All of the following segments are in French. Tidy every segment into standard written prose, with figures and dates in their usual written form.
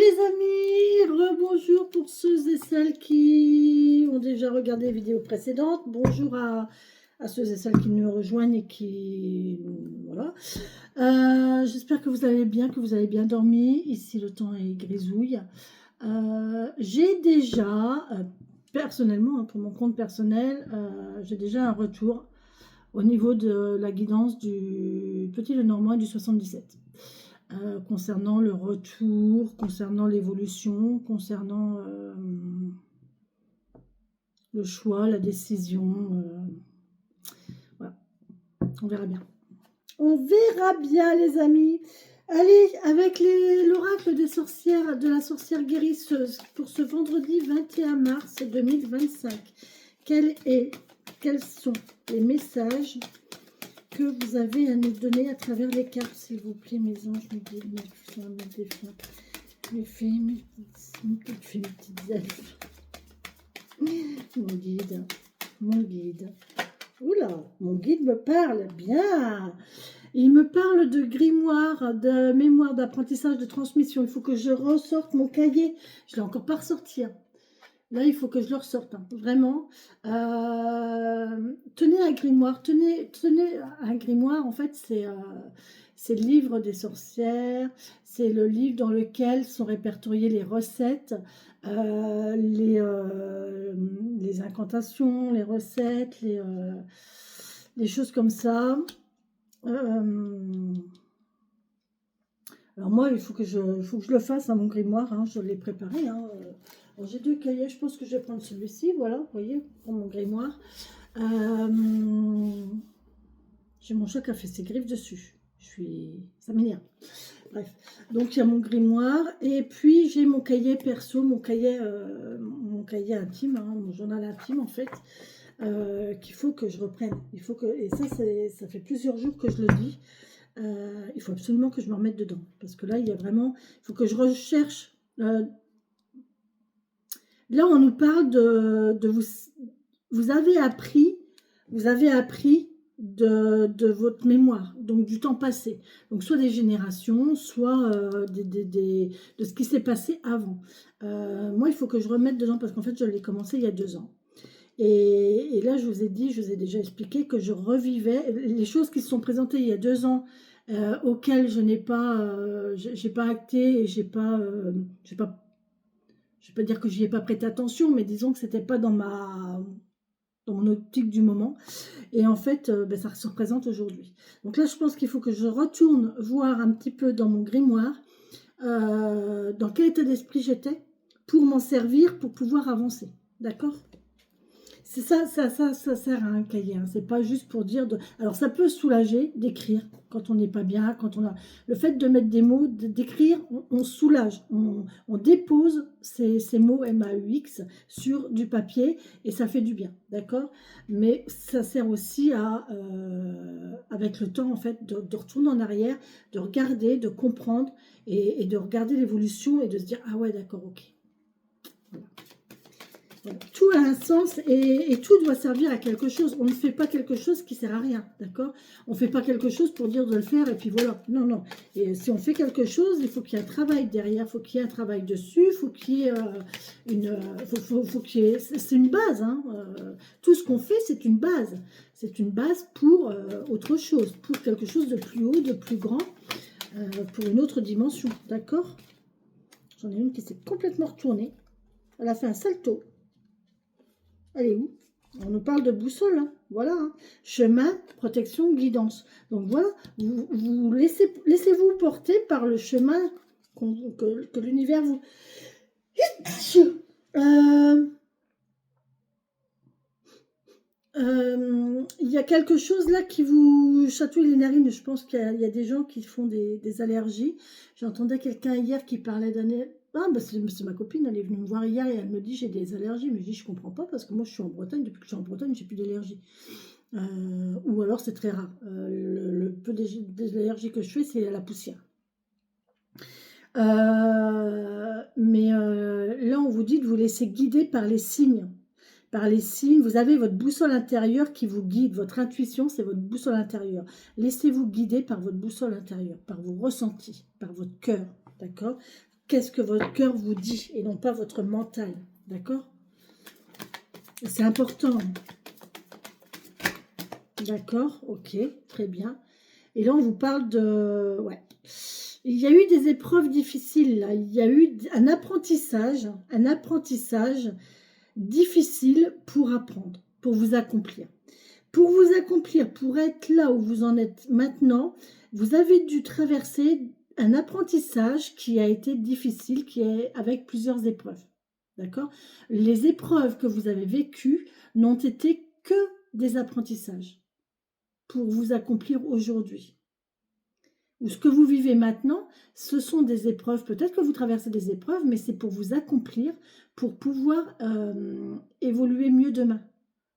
les amis, rebonjour pour ceux et celles qui ont déjà regardé les vidéos précédentes. Bonjour à ceux et celles qui nous rejoignent et qui... Voilà. J'espère que vous allez bien, que vous avez bien dormi. Ici, le temps est grisouille. J'ai déjà, personnellement, pour mon compte personnel, j'ai déjà un retour au niveau de la guidance du Petit Lenormand du 77. Concernant le retour, concernant l'évolution, concernant le choix, la décision. Voilà, on verra bien. On verra bien, les amis. Allez, avec l'oracle des sorcières, de la sorcière guérisseuse, pour ce vendredi 21 mars 2025. Quels sont les messages que vous avez à nous donner à travers les cartes, s'il vous plaît, mes anges, mes guides, mes fées, mes petites elfes. Mon guide. Oula, mon guide me parle bien. Il me parle de grimoire, de mémoire, d'apprentissage, de transmission. Il faut que je ressorte mon cahier. Je ne l'ai encore pas ressorti. Là, il faut que je le ressorte, hein, vraiment. Tenez un grimoire, tenez un grimoire, en fait, c'est le livre des sorcières, c'est le livre dans lequel sont répertoriées les recettes, les incantations, les recettes, les choses comme ça. Alors moi, il faut que je le fasse à mon grimoire, hein, je l'ai préparé, hein. J'ai deux cahiers, je pense que je vais prendre celui-ci, voilà, vous voyez, pour mon grimoire. J'ai mon chat qui a fait ses griffes dessus. Ça m'énerve. Bref, donc il y a mon grimoire, et puis j'ai mon cahier perso, mon cahier intime, hein, mon journal intime en fait, qu'il faut que je reprenne. Et ça fait plusieurs jours que je le dis. Il faut absolument que je me remette dedans, parce que là, il y a vraiment, il faut que je recherche... Là, on nous parle de vous avez appris de votre mémoire, donc du temps passé. Donc, soit des générations, soit de ce qui s'est passé avant. Moi, il faut que je remette dedans, parce qu'en fait, je l'ai commencé il y a 2 ans. Et là, je vous ai déjà expliqué que je revivais les choses qui se sont présentées il y a 2 ans, auxquelles je n'ai pas, j'ai pas acté et je vais pas dire que j'y ai pas prêté attention, mais disons que c'était pas dans mon optique du moment. Et en fait, ça se représente aujourd'hui. Donc là, je pense qu'il faut que je retourne voir un petit peu dans mon grimoire, dans quel état d'esprit j'étais, pour m'en servir, pour pouvoir avancer. D'accord ? C'est ça sert à un cahier, hein. C'est pas juste pour dire Alors ça peut soulager d'écrire quand on n'est pas bien, quand on a... Le fait de mettre des mots, d'écrire, on soulage, on dépose ces mots MAUX sur du papier et ça fait du bien, d'accord? Mais ça sert aussi à, avec le temps en fait, de retourner en arrière, de regarder, de comprendre et de regarder l'évolution et de se dire ah ouais d'accord, ok. Voilà. Tout a un sens et tout doit servir à quelque chose. On ne fait pas quelque chose qui sert à rien, d'accord? On ne fait pas quelque chose pour dire de le faire et puis voilà. Non, non. Et si on fait quelque chose, il faut qu'il y ait un travail derrière, il faut qu'il y ait un travail dessus, il faut qu'il y ait faut qu'il y ait... C'est une base, hein. Tout ce qu'on fait, c'est une base. C'est une base pour autre chose, pour quelque chose de plus haut, de plus grand, pour une autre dimension, d'accord? J'en ai une qui s'est complètement retournée. Elle a fait un salto. Elle est où? On nous parle de boussole, hein. Voilà, hein. Chemin, protection, guidance. Donc voilà, vous laissez-vous porter par le chemin que l'univers vous... Il y a quelque chose là qui vous chatouille les narines. Je pense qu'il y a des gens qui font des allergies. J'entendais quelqu'un hier qui parlait d'un... Ah, c'est ma copine, elle est venue me voir hier et elle me dit j'ai des allergies. Mais je dis je comprends pas parce que moi je suis en Bretagne. Depuis que je suis en Bretagne, j'ai plus d'allergies. Ou alors c'est très rare. Le peu des allergies que je fais, c'est à la poussière. Mais là, on vous dit de vous laisser guider par les signes. Par les signes, vous avez votre boussole intérieure qui vous guide. Votre intuition, c'est votre boussole intérieure. Laissez-vous guider par votre boussole intérieure, par vos ressentis, par votre cœur, d'accord? qu'est-ce que votre cœur vous dit et non pas votre mental, d'accord? C'est important, d'accord, ok, très bien. Et là, on vous parle de... Ouais. Il y a eu des épreuves difficiles, là. Il y a eu un apprentissage difficile pour apprendre, pour vous accomplir. Pour vous accomplir, pour être là où vous en êtes maintenant, vous avez dû traverser un apprentissage qui a été difficile, qui est avec plusieurs épreuves. D'accord? Les épreuves que vous avez vécues n'ont été que des apprentissages pour vous accomplir aujourd'hui. Ou ce que vous vivez maintenant, ce sont des épreuves. Peut-être que vous traversez des épreuves, mais c'est pour vous accomplir, pour pouvoir évoluer mieux demain.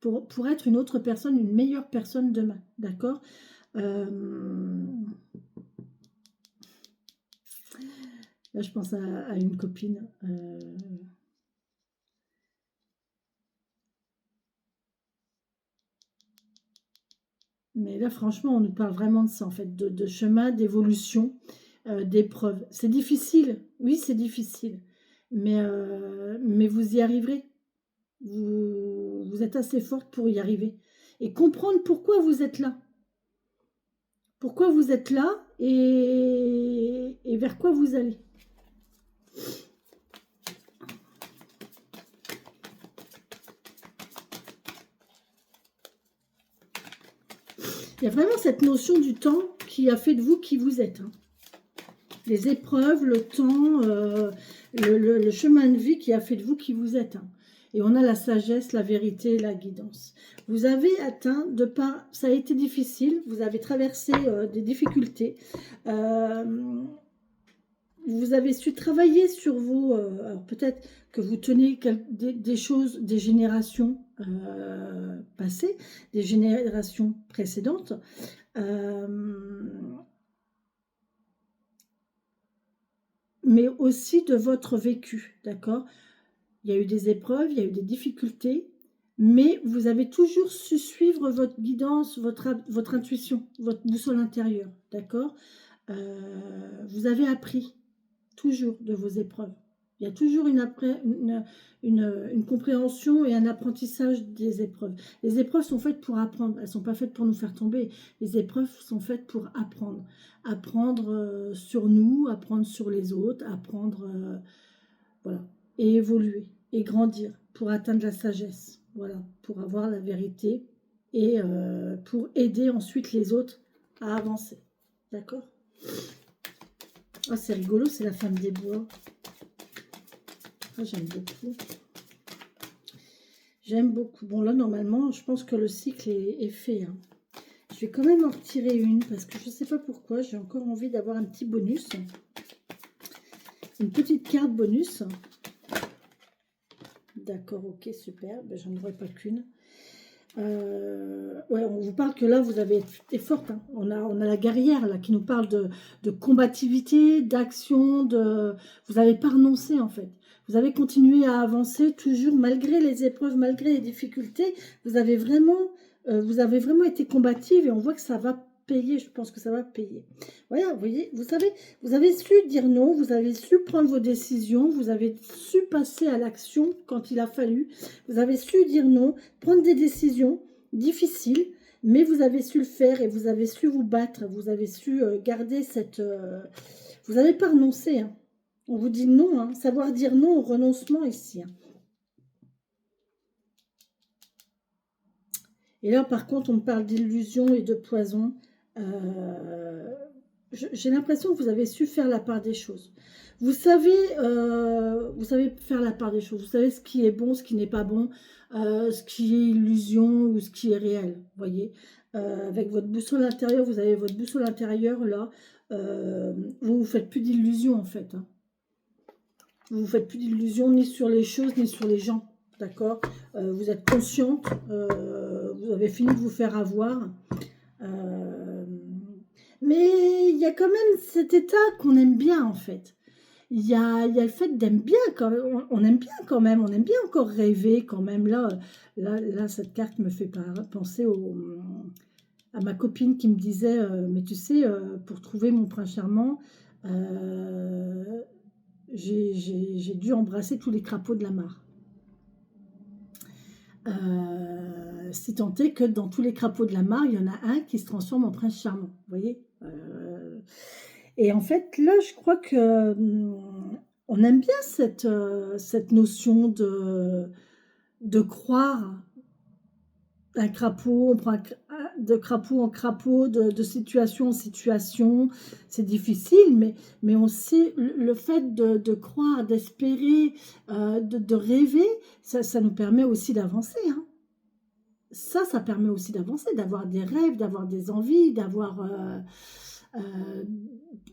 Pour être une autre personne, une meilleure personne demain. D'accord? Là, je pense à une copine. Mais là, franchement, on nous parle vraiment de ça, en fait, de chemin, d'évolution, d'épreuve. C'est difficile, oui, c'est difficile, mais vous y arriverez. Vous êtes assez forte pour y arriver. Et comprendre pourquoi vous êtes là. Pourquoi vous êtes là et vers quoi vous allez. Il y a vraiment cette notion du temps qui a fait de vous qui vous êtes. Hein. Les épreuves, le temps, le chemin de vie qui a fait de vous qui vous êtes. Hein. Et on a la sagesse, la vérité, la guidance. Vous avez atteint, de par, ça a été difficile, vous avez traversé des difficultés. Vous avez su travailler sur vous. Alors peut-être que vous tenez des choses des générations passées, des générations précédentes. Mais aussi de votre vécu, d'accord? Il y a eu des épreuves, il y a eu des difficultés, mais vous avez toujours su suivre votre guidance, votre intuition, votre boussole intérieure, d'accord? Vous avez appris toujours de vos épreuves. Il y a toujours une compréhension et un apprentissage des épreuves. Les épreuves sont faites pour apprendre, elles ne sont pas faites pour nous faire tomber. Les épreuves sont faites pour apprendre. Apprendre sur nous, apprendre sur les autres, apprendre, voilà, et évoluer, et grandir, pour atteindre la sagesse, voilà, pour avoir la vérité, et pour aider ensuite les autres à avancer. D'accord ? Ah, c'est rigolo, c'est la femme des bois. Ah, j'aime beaucoup. J'aime beaucoup. Bon, là, normalement, je pense que le cycle est fait. Hein. Je vais quand même en retirer une parce que je ne sais pas pourquoi. J'ai encore envie d'avoir un petit bonus. Une petite carte bonus. D'accord, ok, super. Ben, j'en aurais pas qu'une. Ouais, on vous parle que là, vous avez été forte. Hein. On a la guerrière là qui nous parle de combativité, d'action, vous n'avez pas renoncé en fait. Vous avez continué à avancer toujours malgré les épreuves, malgré les difficultés. Vous avez vraiment été combative et on voit que ça va payer. Je pense que ça va payer. Voilà, vous voyez, vous avez su dire non, vous avez su prendre vos décisions, vous avez su passer à l'action quand il a fallu. Vous avez su dire non, prendre des décisions difficiles, mais vous avez su le faire et vous avez su vous battre, vous avez su garder cette... vous n'avez pas renoncé. Hein. On vous dit non, hein. Savoir dire non au renoncement ici. Hein. Et là, par contre, on me parle d'illusion et de poison. J'ai l'impression que vous avez su faire la part des choses. Vous savez faire la part des choses. Vous savez ce qui est bon, ce qui n'est pas bon, ce qui est illusion ou ce qui est réel. Vous voyez, avec votre boussole intérieure, vous avez votre boussole intérieure là. Vous ne faites plus d'illusions en fait. Hein. Vous ne faites plus d'illusions ni sur les choses ni sur les gens. D'accord, vous êtes consciente, vous avez fini de vous faire avoir. Mais il y a quand même cet état qu'on aime bien en fait. Il y a le fait d'aimer bien quand même, on aime bien quand même, on aime bien encore rêver quand même. Là cette carte me fait penser à ma copine qui me disait, mais tu sais, pour trouver mon prince charmant, j'ai dû embrasser tous les crapauds de la mare. Si tant est que dans tous les crapauds de la mare, il y en a un qui se transforme en prince charmant. Vous voyez et en fait, là, je crois que on aime bien cette notion de croire un crapaud, on prend de crapaud en crapaud, de situation en situation. C'est difficile, mais on sait, le fait de croire, d'espérer, de rêver, ça nous permet aussi d'avancer. Hein. Ça permet aussi d'avancer, d'avoir des rêves, d'avoir des envies, d'avoir...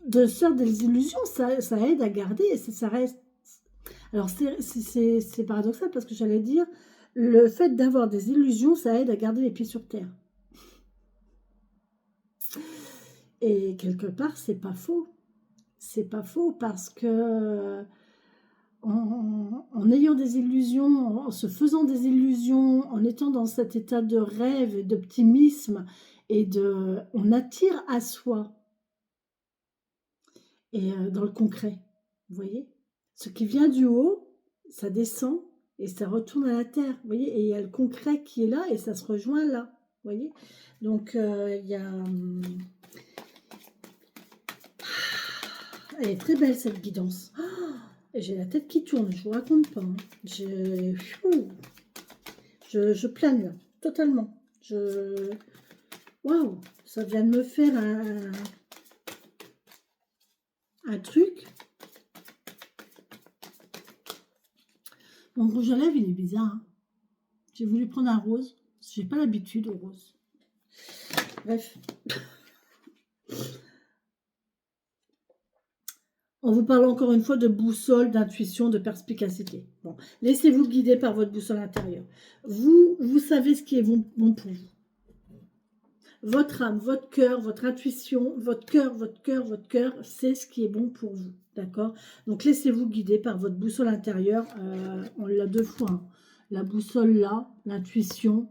de se faire des illusions, ça aide à garder, et ça reste... Alors c'est paradoxal parce que j'allais dire, le fait d'avoir des illusions, ça aide à garder les pieds sur terre. Et quelque part, c'est pas faux. C'est pas faux parce que en ayant des illusions, en se faisant des illusions, en étant dans cet état de rêve et d'optimisme, on attire à soi et dans le concret, vous voyez, ce qui vient du haut, ça descend et ça retourne à la terre, vous voyez, et il y a le concret qui est là et ça se rejoint là, vous voyez. Donc il y a... Elle est très belle cette guidance. J'ai la tête qui tourne, je vous raconte pas. Hein. Je plane là, totalement. Waouh, ça vient de me faire un truc. Mon rouge à lèvres, il est bizarre. Hein. J'ai voulu prendre un rose. J'ai pas l'habitude au rose. Bref. On vous parle encore une fois de boussole, d'intuition, de perspicacité. Bon, laissez-vous guider par votre boussole intérieure. Vous savez ce qui est bon pour vous. Votre âme, votre cœur, votre intuition, votre cœur, c'est ce qui est bon pour vous. D'accord? Donc, laissez-vous guider par votre boussole intérieure. On l'a 2 fois. Hein. La boussole là, l'intuition.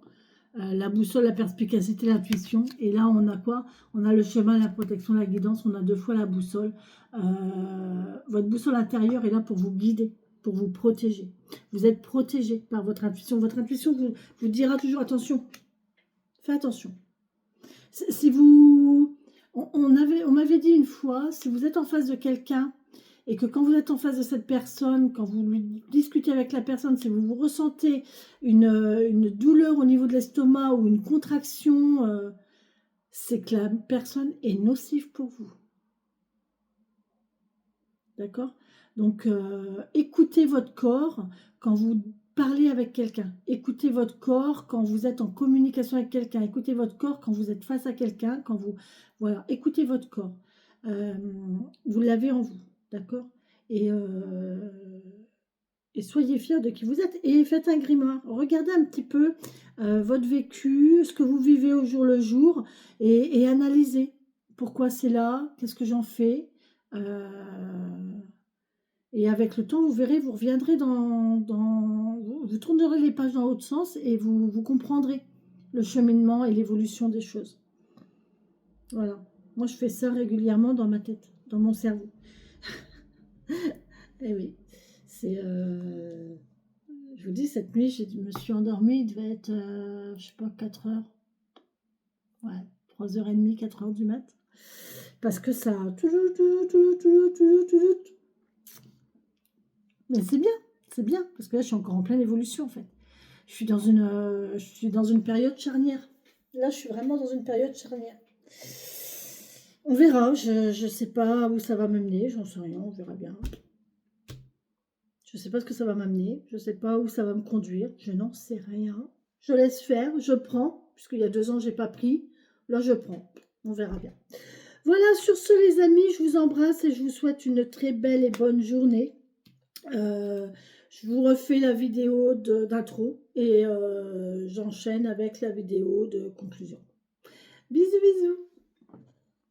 La boussole, la perspicacité, l'intuition. Et là, on a quoi? On a le chemin, la protection, la guidance. On a 2 fois la boussole. Votre boussole intérieure est là pour vous guider, pour vous protéger. Vous êtes protégé par votre intuition. Votre intuition vous dira toujours, attention, fais attention. Si vous... On m'avait dit une fois, si vous êtes en face de quelqu'un et que quand vous êtes en face de cette personne, quand vous lui discutez avec la personne, si vous ressentez une douleur au niveau de l'estomac ou une contraction, c'est que la personne est nocive pour vous. D'accord? Donc, écoutez votre corps quand vous parlez avec quelqu'un. Écoutez votre corps quand vous êtes en communication avec quelqu'un. Écoutez votre corps quand vous êtes face à quelqu'un. Voilà, écoutez votre corps. Vous l'avez en vous. D'accord? Et soyez fiers de qui vous êtes. Et faites un grimoire. Regardez un petit peu votre vécu, ce que vous vivez au jour le jour. Et analysez. Pourquoi c'est là? Qu'est-ce que j'en fais? Et avec le temps, vous verrez, vous reviendrez vous tournerez les pages dans l'autre sens et vous comprendrez le cheminement et l'évolution des choses. Voilà. Moi, je fais ça régulièrement dans ma tête, dans mon cerveau. Et oui, c'est... je vous dis, cette nuit, je me suis endormie, il devait être, je sais pas, 4 heures. Ouais, 3h30, 4 heures du mat. Parce que ça... Mais c'est bien, parce que là, je suis encore en pleine évolution, en fait. Je suis dans une période charnière. Là, je suis vraiment dans une période charnière. On verra, je ne sais pas où ça va m'amener, j'en sais rien, on verra bien. Je ne sais pas ce que ça va m'amener, je ne sais pas où ça va me conduire, je n'en sais rien. Je laisse faire, je prends, puisqu'il y a 2 ans, je n'ai pas pris. Là, je prends, on verra bien. Voilà, sur ce, les amis, je vous embrasse et je vous souhaite une très belle et bonne journée. Je vous refais la vidéo d'intro et j'enchaîne avec la vidéo de conclusion. Bisous, bisous.